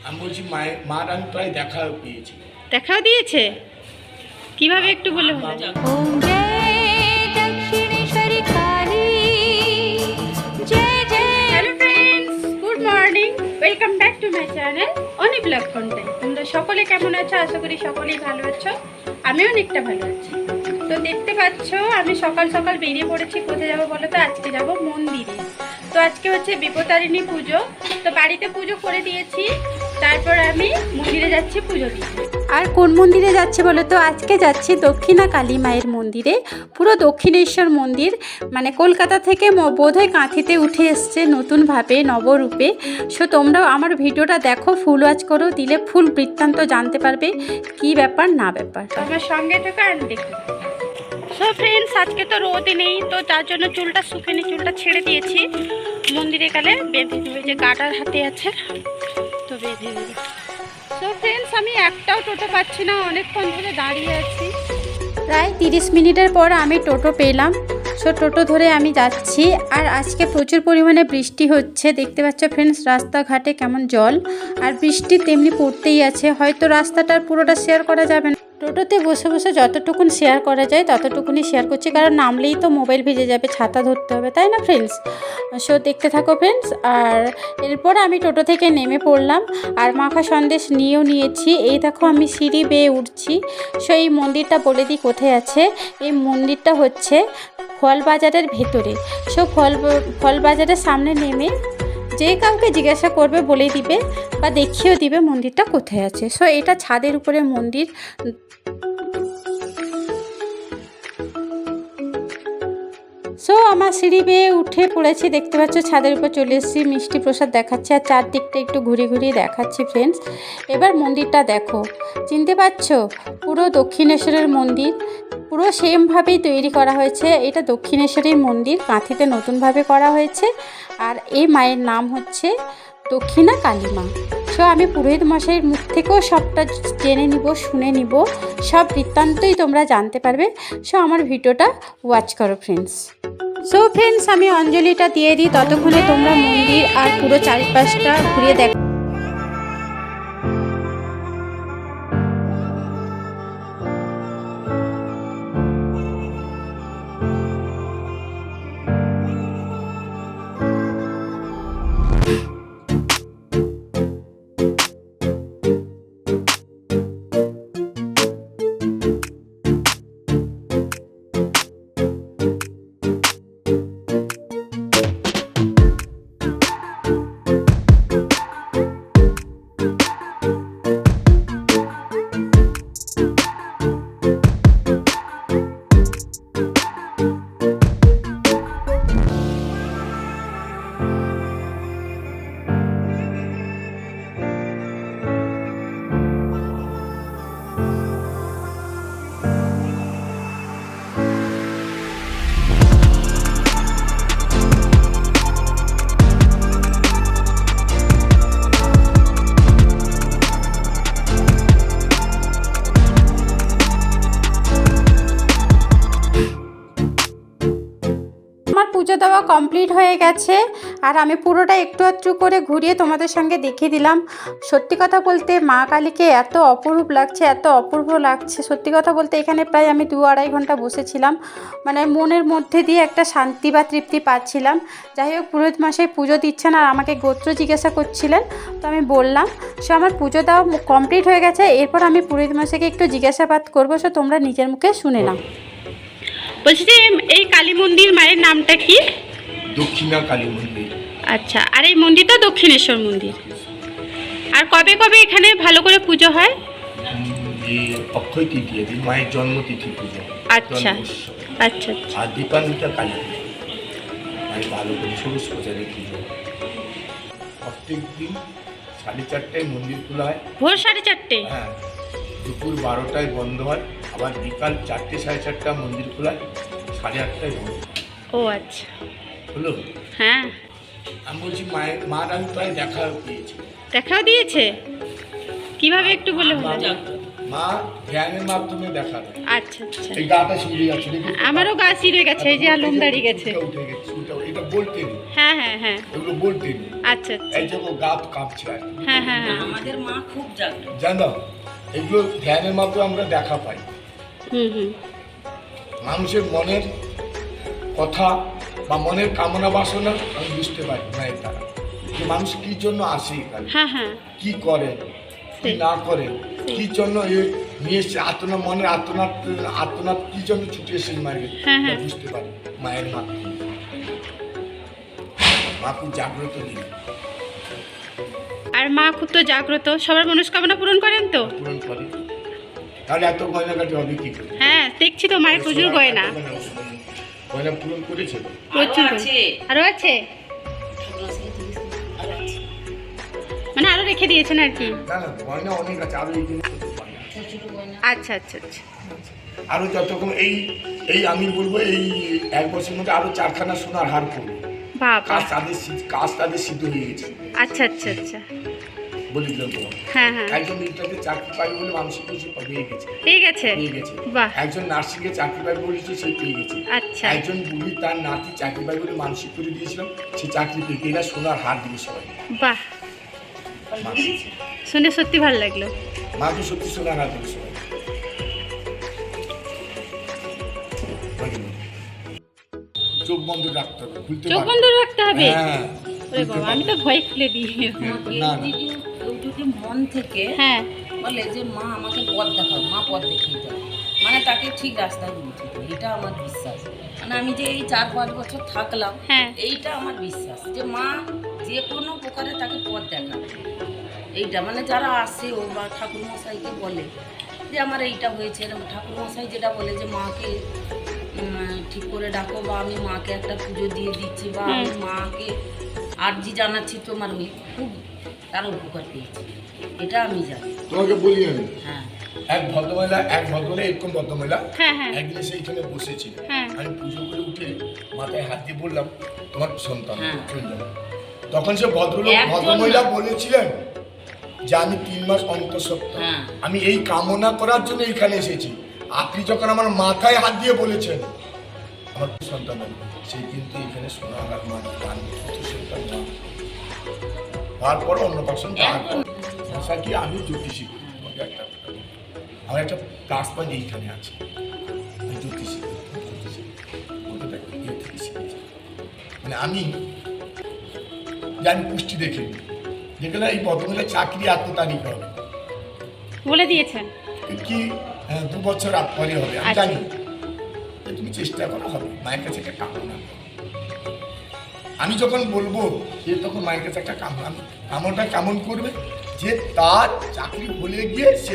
আমি বলছি মার আমি প্রায় দেখাও পেয়েছি। দেখাও দিয়েছে কিভাবে একটু বলে ওম জয় দক্ষিণেশ্বরী কালী, জয় জয়। Hello friends, good morning, welcome back to my channel Oni blog content. তোমরা সকলে কেমন আছো? আশা করি সকলেই ভালো আছো, আমিও অনেকটা ভালো আছি। তো দেখতে পাচ্ছ আমি সকাল সকাল বেরিয়ে পড়েছি। কোথায় যাবো বলো তো? আজকে যাব মন্দিরে। তো আজকে হচ্ছে বিপত্তারিণী পুজো, তো বাড়িতে পুজো করে দিয়েছি, তারপর আমি মন্দিরে যাচ্ছি পুজো দিতে। আর কোন মন্দিরে যাচ্ছে বলো তো? আজকে যাচ্ছি দক্ষিণা কালী মায়ের মন্দিরে। পুরো দক্ষিণেশ্বর মন্দির, মানে কলকাতা থেকে বোধহয় কাঁথিতে উঠে এসছে নতুনভাবে নবরূপে। সো তোমরাও আমার ভিডিওটা দেখো, ফুল ওয়াচ করো, দিলে ফুল বৃত্তান্ত জানতে পারবে কি ব্যাপার না ব্যাপার। আমার সঙ্গে থেকে আর দেখতে। সো ফ্রেন্ডস, আজকে তো রোদই নেই, তো তার জন্য চুলটা শুকেনি, চুলটা ছেড়ে দিয়েছি। মন্দিরে গেলে বেঁধে দেবে, যে গাটার হাতে আছে তো বেঁধে দেবে। সো ফ্রেন্ডস, আমি একটাও টোটো পাচ্ছি না, অনেকক্ষণ ধরে দাঁড়িয়ে আছি। প্রায় 30 মিনিটের পর আমি টোটো পেলাম। সো টোটো ধরে আমি যাচ্ছি। আর আজকে প্রচুর পরিমাণে বৃষ্টি হচ্ছে, দেখতে পাচ্ছ ফ্রেন্ডস রাস্তাঘাটে কেমন জল, আর বৃষ্টি তেমনি পড়তেই আছে। হয়তো রাস্তাটার পুরোটা শেয়ার করা যাবে না, টোটোতে বসে বসে যতটুকুন শেয়ার করা যায় ততটুকুনি শেয়ার করছি, কারণ নামলেই তো মোবাইল ভিজে যাবে, ছাতা ধরতে হবে, তাই না ফ্রেন্ডস? সো দেখতে থাকো ফ্রেন্ডস। আর এরপর আমি টোটো থেকে নেমে পড়লাম, আর মাখা সন্দেশ নিয়েও নিয়েছি। এই দেখো আমি সিঁড়ি বেয়ে উঠছি। সো এই মন্দিরটা বলে দিই কোথায় আছে। এই মন্দিরটা হচ্ছে ফল বাজারের ভেতরে। সো ফল বাজারের সামনে নেমে যে কাউকে জিজ্ঞাসা করবে বলে দিবে বা দেখিয়েও দিবে মন্দিরটা কোথায় আছে। সো এটা ছাদের উপরে মন্দির। সো আমার সিঁড়ি বেয়ে উঠে পড়েছি, দেখতে পাচ্ছ ছাদের উপর চলে এসেছি। মিষ্টি প্রসাদ দেখাচ্ছে আর চারদিকটা একটু ঘুরে ঘুরিয়ে দেখাচ্ছি ফ্রেন্ডস। এবার মন্দিরটা দেখো, চিনতে পারছো? পুরো দক্ষিণেশ্বরের মন্দির, পুরো সেমভাবেই তৈরি করা হয়েছে। এটা দক্ষিণেশ্বরীর মন্দির, কাঁথিতে নতুনভাবে করা হয়েছে। আর এই মায়ের নাম হচ্ছে দক্ষিণা কালী মা। সো আমি পুরোহিত মশাইয়ের মুখ থেকেও সবটা জেনে নিব, শুনে নিব, সব বৃত্তান্তই তোমরা জানতে পারবে। সো আমার ভিডিওটা ওয়াচ করো ফ্রেন্ডস। সো ফ্রেন্ডস, আমি অঞ্জলিটা দিয়ে দিই, ততক্ষণে তোমরা মন্দির আর পুরো চারিপাশটা ঘুরিয়ে দেখো। পুজো দেওয়া কমপ্লিট হয়ে গেছে, আর আমি পুরোটা একটু একটু করে ঘুরিয়ে তোমাদের সঙ্গে দেখিয়ে দিলাম। সত্যি কথা বলতে মা কালীকে এত অপরূপ লাগছে, এত অপূর্ব লাগছে। সত্যি কথা বলতে এখানে প্রায় আমি 2-2.5 ঘন্টা বসেছিলাম, মানে মনের মধ্যে দিয়ে একটা শান্তি বা তৃপ্তি পাচ্ছিলাম। যাই হোক, পুরোহিত মশাই পুজো দিচ্ছেন আর আমাকে গোত্র জিজ্ঞাসা করছিলেন, তো আমি বললাম। সো আমার পুজো দেওয়া কমপ্লিট হয়ে গেছে। এরপর আমি পুরোহিত মশাইকে একটু জিজ্ঞাসাবাদ করবো, সো তোমরা নিজের মুখে শুনে নাও। বলছি যে এই কালী মন্দির মায়ের নামটা কি? দক্ষিণা কালী মন্দির। আচ্ছা, আর এই মন্দিরটা দক্ষিণেশ্বর মন্দির। আর কবে কবে এখানে ভালো করে পুজো হয়? এই অক্ষয় তৃতীয়া দিন মায়ের জন্মতিথি পুজো। আচ্ছা আচ্ছা। আর দীপান্বিতা কালী পুজো, মায়ের ভালো করে ষোড়শ প্রচারের পুজো। প্রত্যেক দিন 4:30টায় মন্দির খোলা হয়। ভোর 4:30? হ্যাঁ, দুপুর 12টায় বন্ধ হয়, আবার বিকাল 4টে 4:30টা মন্দির খোলা হয়, 8:30টায় বন্ধ। ও আচ্ছা, হলো? হ্যাঁ। আমি বলছি মার আমি প্রায় দেখাও পেয়েছি। দেখাও দিয়েছে কিভাবে একটু বলে হলো? মা ধ্যানের মাধ্যমে দেখা দেয়। আচ্ছা আচ্ছা। এই গাটা শিরে যাচ্ছে, আমারও গা শিরে গেছে, এই যে আলম দাঁড়িয়ে গেছে। উঠে গেছে, এটা বলতে নেই, হ্যাঁ হ্যাঁ হ্যাঁ, এগুলো বলতে নেই। আচ্ছা আচ্ছা, এই যে ও গা কাঁপছে আর কি। হ্যাঁ হ্যাঁ হ্যাঁ, আমাদের মা খুব জাগ্রত। জানো এগুলো ধ্যানের মাধ্যমে আমরা দেখা পাই। হুম হুম, মানুষের মনের কথা বা মনের কামনা বাসনা আমি বুঝতে পারি মায়ের দ্বারা, যে মানুষ কি জন্য আসে এখানে, হ্যাঁ হ্যাঁ, কি করে কি না করে, কি জন্য এ নিয়ে এসছে আত্মনা, মনের আত্মনাথ কি জন্য ছুটে এসে মায়ের, হ্যাঁ, হ্যাঁ। বুঝতে পারি মায়ের মাধ্যমে। মা খুব জাগ্রত দিন, আর মা খুব তো জাগ্রত, সবার মনস্কামনা পূরণ করেন তো? পূরণ করে। তাহলে এত গয়নাগাটি হবে কি করে? হ্যাঁ, দেখছি তো মায়ের প্রচুর গয়না, গয়না পূরণ করেছে তো? প্রচুর আরো আছে। আরো আছে, আরো আছে। মানে আরো রেখে দিয়েছেন আর কি? না না, গয়না অনেক আছে, আরো এই জিনিস করতে পারে। ছোট ছোট গয়না। আচ্ছা আচ্ছা আচ্ছা, আরো যতক্ষণ এই আমি বলবো এই 1 বছরের মধ্যে আরো 4খানা সোনার হার করবো। বাবা, কাজ তাদের সিদ্ধ হয়ে গেছে, আচ্ছা আচ্ছা আচ্ছা, বলে দিলাম তোমার। হ্যাঁ হ্যাঁ, একজন মিলিটারিতে চাকরি পাই বলে মানসিক কিছু পেয়ে গেছে, ঠিক আছে, পেয়ে গেছে। বাহ, একজন নার্সিংয়ে চাকরি পাই বলেছে, সে পেয়ে গেছে। আচ্ছা, একজন বুড়ি তার নাতি চাকরি পাই বলে মানসিক করে দিয়েছিলাম, সে চাকরি পেয়ে গেছে। এরা সোনার হার দিবে সবাই। বাহ, মা শুনে সত্যি ভালো লাগলো। মাকে সত্যি সোনার হার দিবে সবাই। চোখ বন্ধ রাখতে হবে, খুলতে চোখ পারবে। বন্ধ রাখতে হবে? হ্যাঁ, ওরে বাবা, আমি তো ভয় খুলে দিই। আমাকে না, না। যদি মন থেকে হ্যাঁ, বলে যে মা আমাকে পথ দেখাও, মা পথ দেখিয়ে দেয়, মানে তাকে ঠিক রাস্তায় পৌঁছে দেয়, এটা আমার বিশ্বাস। মানে আমি যে এই 4-5 বছর থাকলাম, হ্যাঁ, এইটা আমার বিশ্বাস যে মা যে কোনো প্রকারে তাকে পথ দেখাবে। এইটা মানে যারা আসে ও বা ঠাকুরমশাইকে বলে যে আমার এইটা হয়েছে, এরকম ঠাকুরমশাই যেটা বলে যে মাকে ঠিক করে ডাকো, বা আমি মাকে একটা পুজো দিয়ে দিচ্ছি, বা আমি মাকে আর্জি জানাচ্ছি, তোমার ওই খুব তার উপকার পেয়েছি, এটা আমি জানি। তোমাকে বলি আমি, হ্যাঁ এক ভদ্রমহিলা এরকম ভদ্রমহিলা হ্যাঁ হ্যাঁ, একদিন সেইখানে বসেছিল। হ্যাঁ। আমি পুজো করে উঠে মাথায় হাত দিয়ে বললাম, তোমার সন্তান হ্যাঁ। চলে যাবে। তখন সে একজন ভদ্রমহিলা না। বলেছিলেন যে আমি 3 মাস অন্তঃসত্ত্বা, হ্যাঁ। আমি এই কামনা করার জন্য এখানে এসেছি। আপনি যখন আমার মাথায় হাত দিয়ে বলেছেন আমার সন্তান হবে, সেই কিন্তু এখানে সোনার আর মা গান সন্তান মা হওয়ার পর অন্নপ্রাশন দেওয়ার পর ভাষা কি আমি জ্যোতিষী করি। তোমাকে একটা কথা বলি, আমার একটা প্লাস পয়েন্ট এইখানে আছে, আমি জ্যোতিষী করি, জ্যোতিষী ওটা দেখো ইয়ে থেকে শিখেছি। মানে আমি জানি পুষ্টি দেখে যেগুলো এই বর্তমানে চাকরি আত্মতারিখ হবে বলে দিয়েছেন? কি 2 বছর পরে হবে, আমি আচ্ছা। জানি। যে তুমি চেষ্টা করো, হবে। মায়ের কাছে একটা কামনা করো। আমি যখন বলবো সে তখন মায়ের কাছে একটা কামনাটা কেমন করবে যে তার চাকরি বলে গিয়ে সে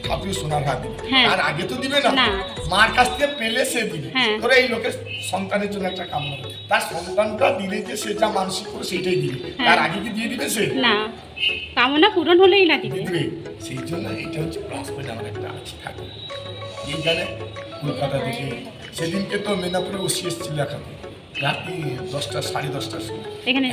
ঠাকুরের সোনার হাত দিবে, হ্যাঁ। তার আগে তো দিবে না, না। মার কাছ থেকে পেলে সে দিবে। হ্যাঁ। ধরো এই লোকের সন্তানের জন্য একটা কামনা করে, তার সন্তানটা দিলে যে সে যা মানসিক করে সেটাই দিবে, হ্যাঁ। তার আগে কি দিয়ে দিবে সে? না, কামনা পূরণ হলেই না দিবে। দিবে। সেই জন্য এটা হচ্ছে প্লাস পয়েন্ট আমার একটা আছে ঠাকুর। এইখানে কলকাতা থেকে সেদিনকে তো মেদিনীপুরে ওসি এসেছিল দেখাতে, রাত্রি 10টা 10:30টার সময়, এখানে?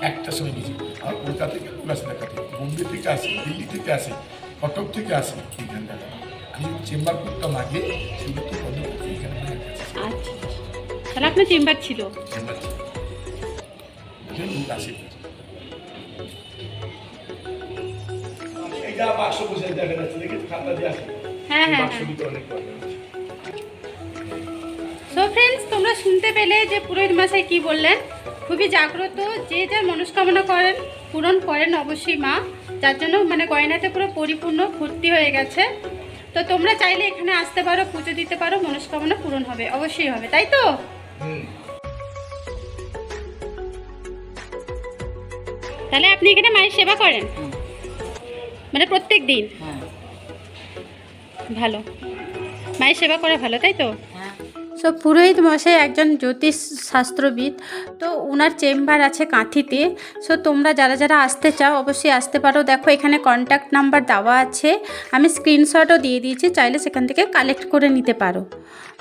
একটা সময় গেছি। আমার কলকাতা থেকে লোক আসে দেখাতে, বোম্বে থেকে আসে, দিল্লি থেকে আসে, কটক থেকে আসে এইখানে দেখাতে। আমি যদি চেম্বার করতাম আগে সেগুলো তো বন্ধ করতে এইখানে মায়ের কাছে আচ্ছা, তাহলে আপনার চেম্বার ছিল? চেম্বার ছিল। এখানে লোক আসে। এইটা বাক্স বসে দেখা যাচ্ছে, দেখে খাতা দিয়ে আসে। হ্যাঁ হ্যাঁ বাক্স হ্যাঁ। ভিতরে অনেক কথা আছে। সো ফ্রেন্ডস, তোমরা শুনতে পেলে যে পুরোহিত মশাই কি বললেন। খুবই জাগ্রত, যে যার মনস্কামনা করেন পূরণ করেন অবশ্যই মা, যার জন্য মানে গয়নাতে পুরো পরিপূর্ণ ভর্তি হয়ে গেছে। তো তোমরা চাইলে এখানে আসতে পারো, পুজো দিতে পারো, মনস্কামনা পূরণ হবে, অবশ্যই হবে, তাই তো? হুম। তাহলে আপনি এখানে মায়ের সেবা করেন হুম, মানে প্রত্যেক দিন? হ্যাঁ ভালো, মায়ের সেবা করা ভালো, তাই তো? হ্যাঁ। সো পুরোহিত মশাই একজন জ্যোতিষ শাস্ত্রবিদ, তো ওনার চেম্বার আছে কাঁথিতে। সো তোমরা যারা যারা আসতে চাও অবশ্যই আসতে পারো। দেখো এখানে কন্ট্যাক্ট নাম্বার দেওয়া আছে, আমি স্ক্রিনশটও দিয়ে দিয়েছি, চাইলে সেখান থেকে কালেক্ট করে নিতে পারো।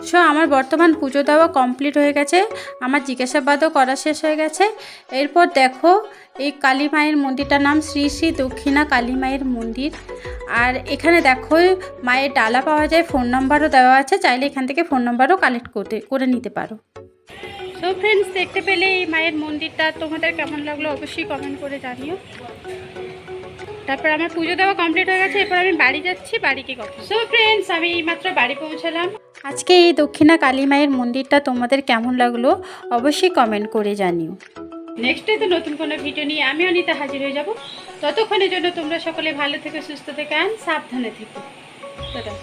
সো আমার বর্তমান পুজো দেওয়া কমপ্লিট হয়ে গেছে, আমার জিজ্ঞাসাবাদও করা শেষ হয়ে গেছে। এরপর দেখো এই কালী মায়ের মন্দিরটার নাম শ্রী শ্রী দক্ষিণা কালী মায়ের মন্দির। আর এখানে দেখো মায়ের ডালা পাওয়া যায়, ফোন নাম্বারও দেওয়া আছে, চাইলে এখান থেকে ফোন নাম্বারও কালেক্ট করে নিতে পারো। সো ফ্রেন্ডস, দেখতে পেলে এই মায়ের মন্দিরটা তোমাদের কেমন লাগলো অবশ্যই কমেন্ট করে জানিও। তারপর আমার পুজো দেওয়া কমপ্লিট হয়ে গেছে, এরপর আমি বাড়ি যাচ্ছি, বাড়ি গিয়ে কথা। সো ফ্রেন্ডস, আমি এইমাত্র বাড়ি পৌঁছালাম। আজকে এই দক্ষিণা কালী মায়ের মন্দিরটা তোমাদের কেমন লাগলো অবশ্যই কমেন্ট করে জানিও। নেক্সট ডে তো নতুন কোনো ভিডিও নিয়ে আমি অনিতা হাজির হয়ে যাব। ততক্ষণের জন্য তোমরা সকলে ভালো থেকো, সুস্থ থেকো অ্যান্ড সাবধানে থেকো। টাটা।